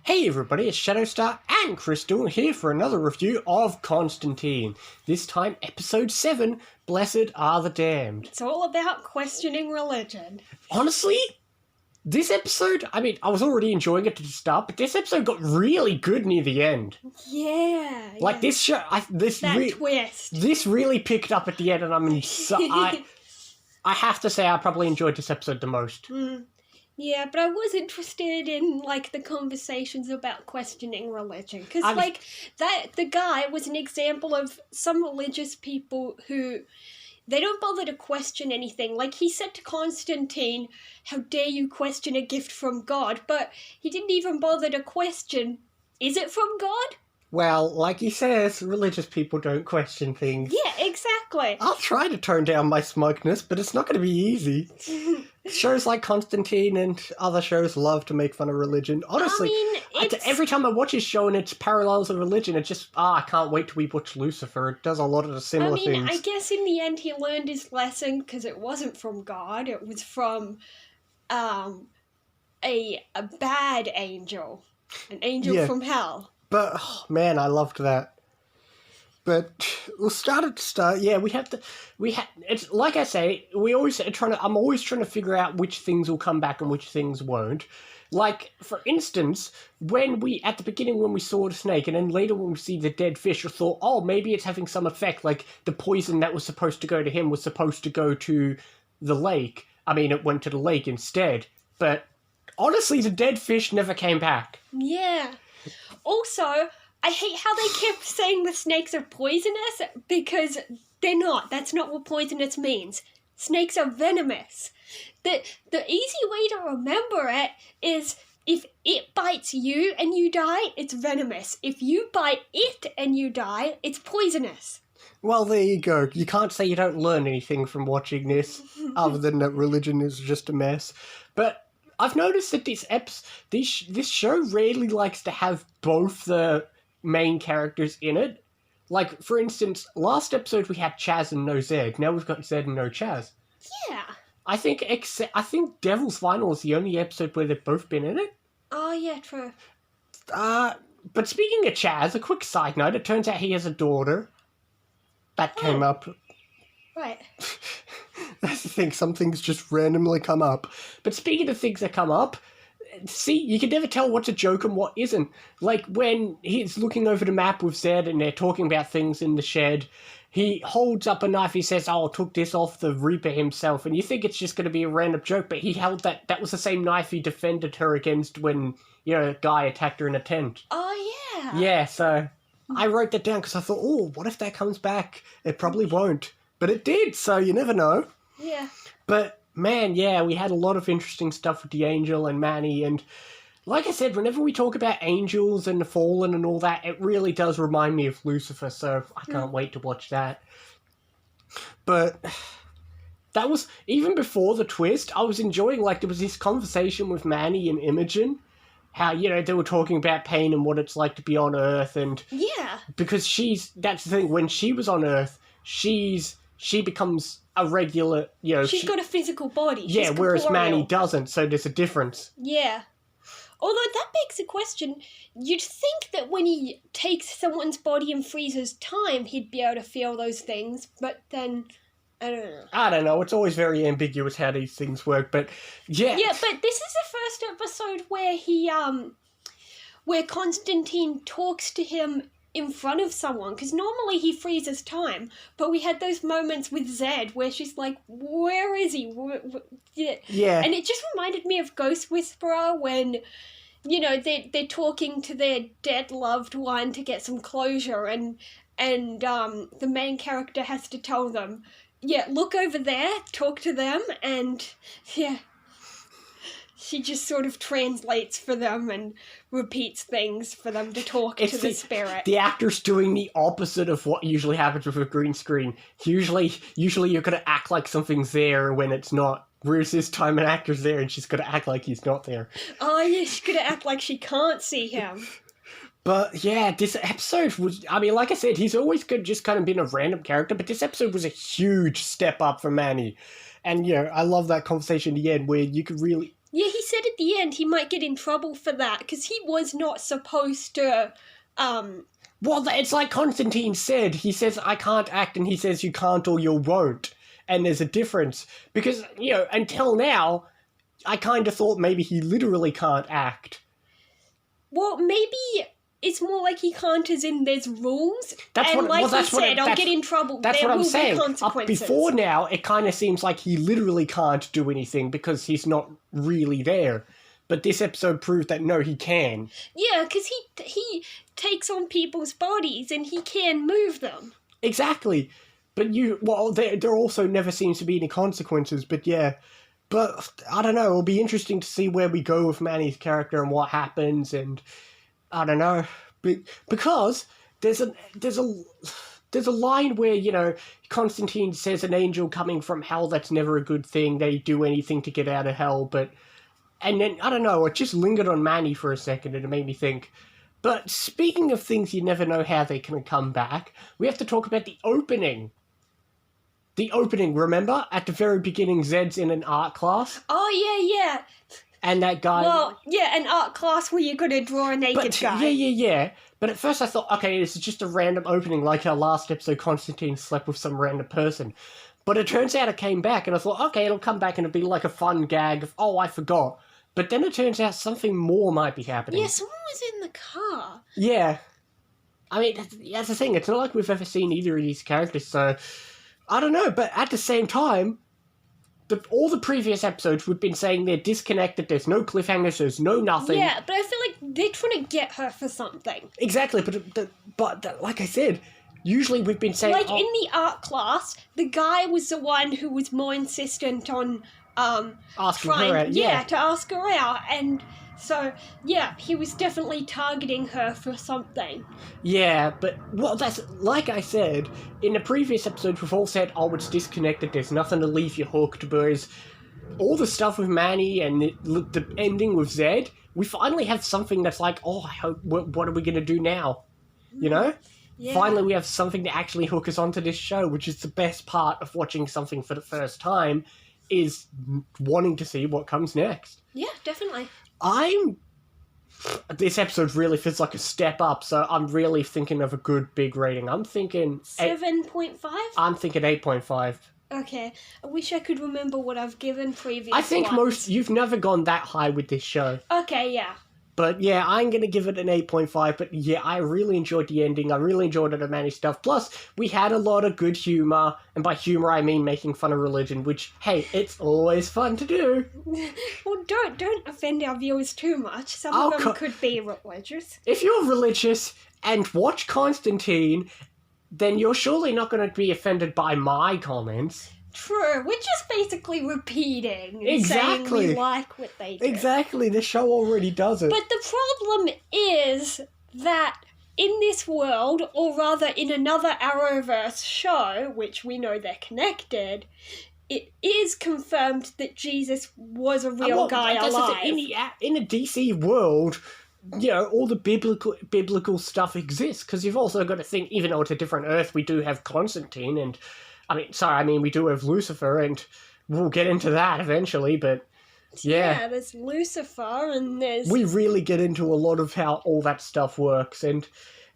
Hey everybody, it's Shadowstar and Crystal here for another review of Constantine. This time, episode 7, Blessed Are the Damned. It's all about questioning religion. Honestly, this episode, I was already enjoying it to the start, but this episode got really good near the end. Yeah. Like, this show, twist. This really picked up at the end, and I have to say I probably enjoyed this episode the most. Yeah, but I was interested in, the conversations about questioning religion. Because, the guy was an example of some religious people who, they don't bother to question anything. Like, he said to Constantine, how dare you question a gift from God? But he didn't even bother to question, is it from God? Well, like he says, religious people don't question things. Yeah, exactly. I'll try to tone down my smugness, but it's not going to be easy. Shows like Constantine and other shows love to make fun of religion. Honestly, every time I watch his show and it's parallels of religion, it's just, I can't wait till we watch Lucifer. It does a lot of the similar things. I guess in the end he learned his lesson because it wasn't from God. It was from a bad angel. An angel from hell. But, oh, man, I loved that. But we'll start at the start. Yeah, it's like I say, I'm always trying to figure out which things will come back and which things won't. Like, for instance, at the beginning when we saw the snake, and then later when we see the dead fish, I thought, oh, maybe it's having some effect, like the poison that was supposed to go to him was supposed to go to the lake. I mean, it went to the lake instead. But honestly, the dead fish never came back. Yeah. Also, I hate how they kept saying the snakes are poisonous, because they're not. That's not what poisonous means. Snakes are venomous. The easy way to remember it is if it bites you and you die, it's venomous. If you bite it and you die, it's poisonous. Well, there you go. You can't say you don't learn anything from watching this, other than that religion is just a mess. But I've noticed that this show rarely likes to have both the main characters in it. Like, for instance, last episode we had Chaz and no Zed. Now we've got Zed and no Chaz. Yeah. I think Devil's Final is the only episode where they've both been in it. Oh, yeah, true. But speaking of Chaz, a quick side note, it turns out he has a daughter. That came up. Right. That's the thing, some things just randomly come up. But speaking of things that come up, see, you can never tell what's a joke and what isn't. Like, when he's looking over the map with Zed and they're talking about things in the shed, he holds up a knife, he says, I took this off the Reaper himself, and you think it's just going to be a random joke, but he held that was the same knife he defended her against when, a guy attacked her in a tent. Oh, yeah. Yeah, so I wrote that down because I thought, what if that comes back? It probably won't. But it did, so you never know. Yeah. But, man, yeah, we had a lot of interesting stuff with the Angel and Manny, and like I said, whenever we talk about angels and the Fallen and all that, it really does remind me of Lucifer, so I can't wait to watch that. But that was, even before the twist, I was enjoying, there was this conversation with Manny and Imogen, how, they were talking about pain and what it's like to be on Earth, and... Yeah. Because that's the thing, when she was on Earth, she becomes a regular, She's got a physical body. Yeah, whereas Manny doesn't, so there's a difference. Yeah. Although that begs the question, you'd think that when he takes someone's body and freezes time, he'd be able to feel those things, but then, I don't know. I don't know, it's always very ambiguous how these things work, but yeah. Yeah, but this is the first episode where where Constantine talks to him in front of someone, because normally he freezes time, but we had those moments with Zed where she's like, where is he? Yeah. And it just reminded me of Ghost Whisperer when, they're talking to their dead loved one to get some closure, and the main character has to tell them, look over there, talk to them, and, she just sort of translates for them and repeats things for them to talk to the spirit. The actor's doing the opposite of what usually happens with a green screen. Usually you're going to act like something's there when it's not. Whereas this time an actor's there and she's going to act like he's not there. Oh, yeah, she's going to act like she can't see him. But yeah, this episode was, like I said, he's always just kind of been a random character, but this episode was a huge step up for Manny. And, I love that conversation at the end where you could really... Yeah, he said at the end he might get in trouble for that, because he was not supposed to, Well, it's like Constantine said. He says, I can't act, and he says, you can't or you won't. And there's a difference. Because, until now, I kind of thought maybe he literally can't act. Well, maybe it's more like he can't as in there's rules. That's and what, like well, that's he what said, I'll get in trouble. That's there what I'm will saying. Be consequences. Before now, it kind of seems like he literally can't do anything because he's not really there. But this episode proved that, no, he can. Yeah, because he takes on people's bodies and he can move them. Exactly. But there also never seems to be any consequences, but yeah. But, I don't know, it'll be interesting to see where we go with Manny's character and what happens, and I don't know. Because there's a line where, Constantine says an angel coming from hell, that's never a good thing, they do anything to get out of hell, but... And then, I don't know, it just lingered on Manny for a second and it made me think. But speaking of things you never know how they can come back, we have to talk about the opening. The opening, remember? At the very beginning, Zed's in an art class. Oh, yeah. And that guy... Well, yeah, an art class where you're going to draw a naked guy. Yeah. But at first I thought, okay, this is just a random opening, like our last episode, Constantine slept with some random person. But it turns out it came back, and I thought, okay, it'll come back and it'll be like a fun gag of, oh, I forgot. But then it turns out something more might be happening. Yeah, someone was in the car. Yeah. I mean, that's the thing. It's not like we've ever seen either of these characters, so... I don't know, but at the same time, all the previous episodes we've been saying they're disconnected, there's no cliffhangers, there's no nothing. Yeah, but I feel like they're trying to get her for something. Exactly, but like I said, usually we've been saying... Like, in the art class, the guy was the one who was more insistent on... asking her out, yeah. To ask her out, and so, yeah, he was definitely targeting her for something. Yeah, but, well, that's, like I said, in the previous episode, we've all said, oh, it's disconnected, there's nothing to leave you hooked, whereas all the stuff with Manny and the ending with Zed, we finally have something that's like, oh, I hope, what are we going to do now? You know? Yeah. Finally, we have something to actually hook us onto this show, which is the best part of watching something for the first time, is wanting to see what comes next. Yeah, definitely. This episode really feels like a step up, so I'm really thinking of a good big rating. I'm thinking... 7.5? I'm thinking 8.5. Okay. I wish I could remember what I've given previous I think ones. you've never gone that high with this show. Okay, yeah. But yeah, I'm going to give it an 8.5, but yeah, I really enjoyed the ending. I really enjoyed the Manny stuff. Plus, we had a lot of good humour, and by humour I mean making fun of religion, which, hey, it's always fun to do. Well, don't offend our viewers too much. Some of them could be religious. If you're religious and watch Constantine, then you're surely not going to be offended by my comments. True, we're just basically repeating and Exactly. saying we like what they do. Exactly, the show already does it. But the problem is that in this world, or rather in another Arrowverse show, which we know they're connected, it is confirmed that Jesus was a real guy alive. In the DC world, all the biblical stuff exists, because you've also got to think, even though it's a different Earth, we do have Constantine, and we do have Lucifer, and we'll get into that eventually, but yeah. Yeah, there's Lucifer, and there's... We really get into a lot of how all that stuff works, and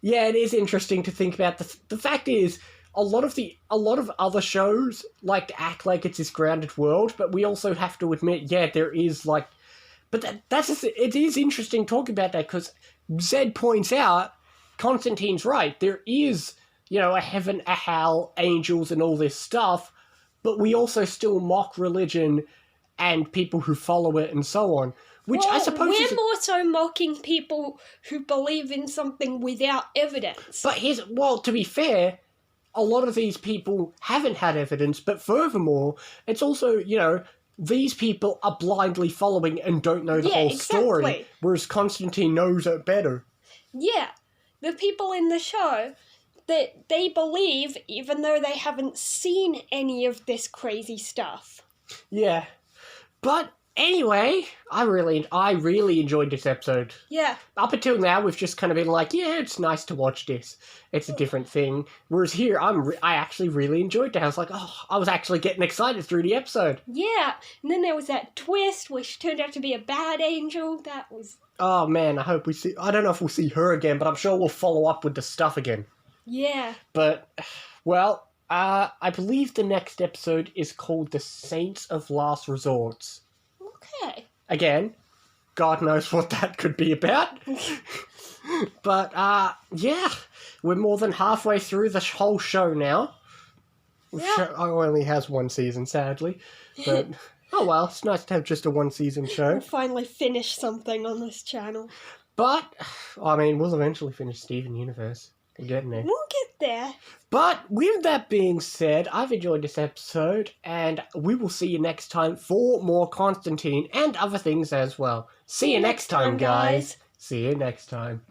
yeah, it is interesting to think about. The fact is, a lot of other shows like to act like it's this grounded world, but we also have to admit, yeah, there is like... But it is interesting talking about that, because Zed points out, Constantine's right, there is... a heaven, a hell, angels, and all this stuff, but we also still mock religion and people who follow it and so on. Which I suppose we're more so mocking people who believe in something without evidence. But to be fair, a lot of these people haven't had evidence, but furthermore, it's also, these people are blindly following and don't know the whole story, whereas Constantine knows it better. Yeah, the people in the show... that they believe, even though they haven't seen any of this crazy stuff. Yeah. But Anyway, I really enjoyed this episode. Yeah. Up until now, we've just kind of been like, yeah, it's nice to watch this. It's a different thing. Whereas here, I actually really enjoyed it. I was like, oh, I was actually getting excited through the episode. Yeah, and then there was that twist, which turned out to be a bad angel. That was... Oh, man, I hope we see... I don't know if we'll see her again, but I'm sure we'll follow up with the stuff again. Yeah. But, well, I believe the next episode is called The Saints of Last Resorts. Okay. Again, God knows what that could be about. But, yeah, we're more than halfway through the whole show now. Yeah. Show only has one season, sadly. But, oh well, it's nice to have just a one-season show. We'll finally finish something on this channel. But, I mean, we'll eventually finish Steven Universe. We're getting there. We'll get there. But with that being said, I've enjoyed this episode, and we will see you next time for more Constantine and other things as well. See you next time, guys. See you next time.